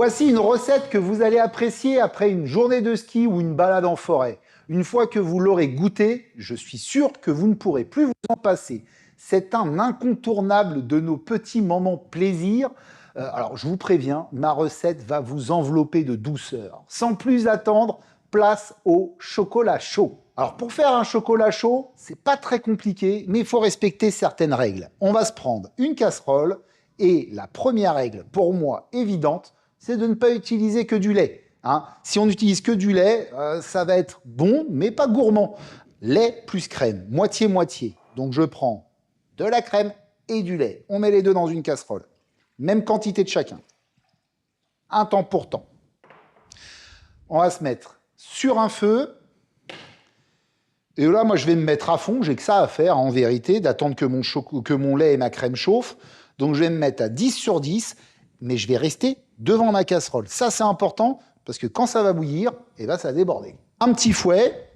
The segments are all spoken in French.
Voici une recette que vous allez apprécier après une journée de ski ou une balade en forêt. Une fois que vous l'aurez goûté, je suis sûr que vous ne pourrez plus vous en passer. C'est un incontournable de nos petits moments plaisir. Alors je vous préviens, ma recette va vous envelopper de douceur. Sans plus attendre, place au chocolat chaud. Alors pour faire un chocolat chaud, c'est pas très compliqué, mais il faut respecter certaines règles. On va se prendre une casserole et la première règle, pour moi évidente, c'est de ne pas utiliser que du lait. Si on n'utilise que du lait, ça va être bon, mais pas gourmand. Lait plus crème, moitié-moitié. Donc je prends de la crème et du lait. On met les deux dans une casserole. Même quantité de chacun. Un temps pour temps. On va se mettre sur un feu. Et là, moi, je vais me mettre à fond. J'ai que ça à faire, en vérité, d'attendre que mon lait et ma crème chauffent. Donc je vais me mettre à 10 sur 10, mais je vais rester devant ma casserole. Ça, c'est important, parce que quand ça va bouillir, eh ben, ça va déborder. Un petit fouet,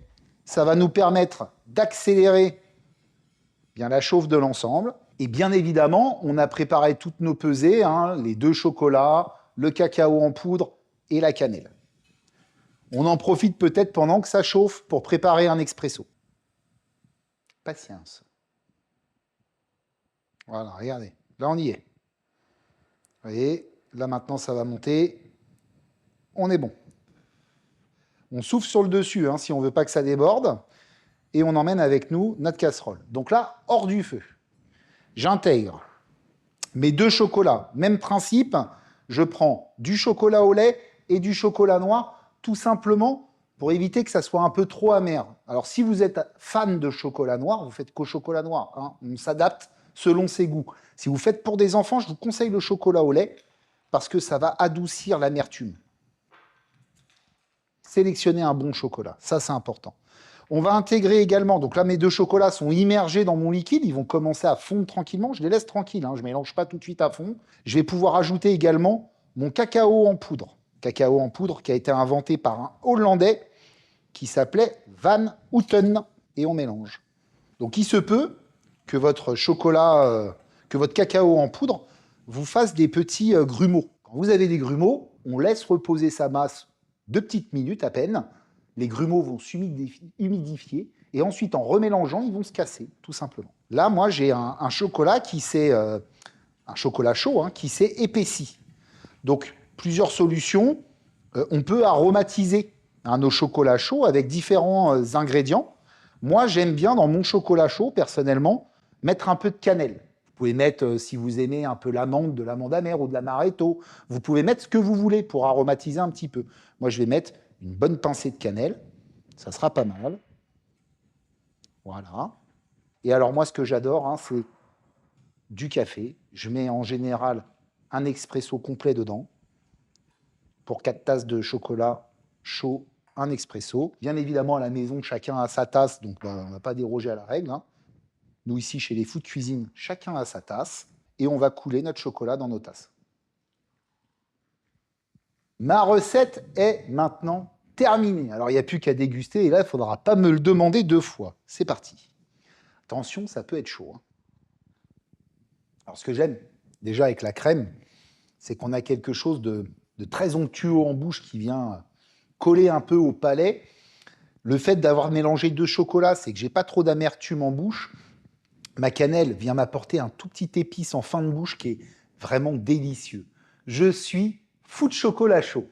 ça va nous permettre d'accélérer bien la chauffe de l'ensemble. Et bien évidemment, on a préparé toutes nos pesées, les 2 chocolats, le cacao en poudre et la cannelle. On en profite peut-être pendant que ça chauffe pour préparer un expresso. Patience. Voilà, regardez. Là, on y est. Vous voyez, là maintenant, ça va monter. On est bon. On souffle sur le dessus si on ne veut pas que ça déborde. Et on emmène avec nous notre casserole. Donc là, hors du feu. J'intègre mes 2 chocolats. Même principe, je prends du chocolat au lait et du chocolat noir, tout simplement pour éviter que ça soit un peu trop amer. Alors si vous êtes fan de chocolat noir, vous faites qu'au chocolat noir. On s'adapte selon ses goûts. Si vous faites pour des enfants, je vous conseille le chocolat au lait parce que ça va adoucir l'amertume. Sélectionnez un bon chocolat, ça c'est important. On va intégrer également, donc là mes 2 chocolats sont immergés dans mon liquide, ils vont commencer à fondre tranquillement, je les laisse tranquilles, je ne mélange pas tout de suite à fond. Je vais pouvoir ajouter également mon cacao en poudre. Cacao en poudre qui a été inventé par un Hollandais qui s'appelait Van Houten. Et on mélange. Donc il se peut que votre chocolat, que votre cacao en poudre vous fasse des petits grumeaux. Quand vous avez des grumeaux, on laisse reposer sa masse 2 petites minutes à peine. Les grumeaux vont s'humidifier et ensuite, en remélangeant, ils vont se casser, tout simplement. Là, moi, j'ai un chocolat qui s'est un chocolat chaud qui s'est épaissi. Donc, plusieurs solutions. On peut aromatiser nos chocolats chauds avec différents ingrédients. Moi, j'aime bien, dans mon chocolat chaud, personnellement, mettre un peu de cannelle. Vous pouvez mettre, si vous aimez un peu l'amande, de l'amande amère ou de l'amaretto. Vous pouvez mettre ce que vous voulez pour aromatiser un petit peu. Moi, je vais mettre une bonne pincée de cannelle. Ça sera pas mal. Voilà. Et alors, moi, ce que j'adore, c'est du café. Je mets en général un expresso complet dedans. Pour 4 tasses de chocolat chaud, un expresso. Bien évidemment, à la maison, chacun a sa tasse, donc on ne va pas déroger à la règle. Nous, ici, chez les Food Cuisine, chacun a sa tasse. Et on va couler notre chocolat dans nos tasses. Ma recette est maintenant terminée. Alors, il n'y a plus qu'à déguster. Et là, il ne faudra pas me le demander 2 fois. C'est parti. Attention, ça peut être chaud. Alors, ce que j'aime, déjà avec la crème, c'est qu'on a quelque chose de très onctueux en bouche qui vient coller un peu au palais. Le fait d'avoir mélangé 2 chocolats, c'est que j'ai pas trop d'amertume en bouche. Ma cannelle vient m'apporter un tout petit épice en fin de bouche qui est vraiment délicieux. Je suis fou de chocolat chaud.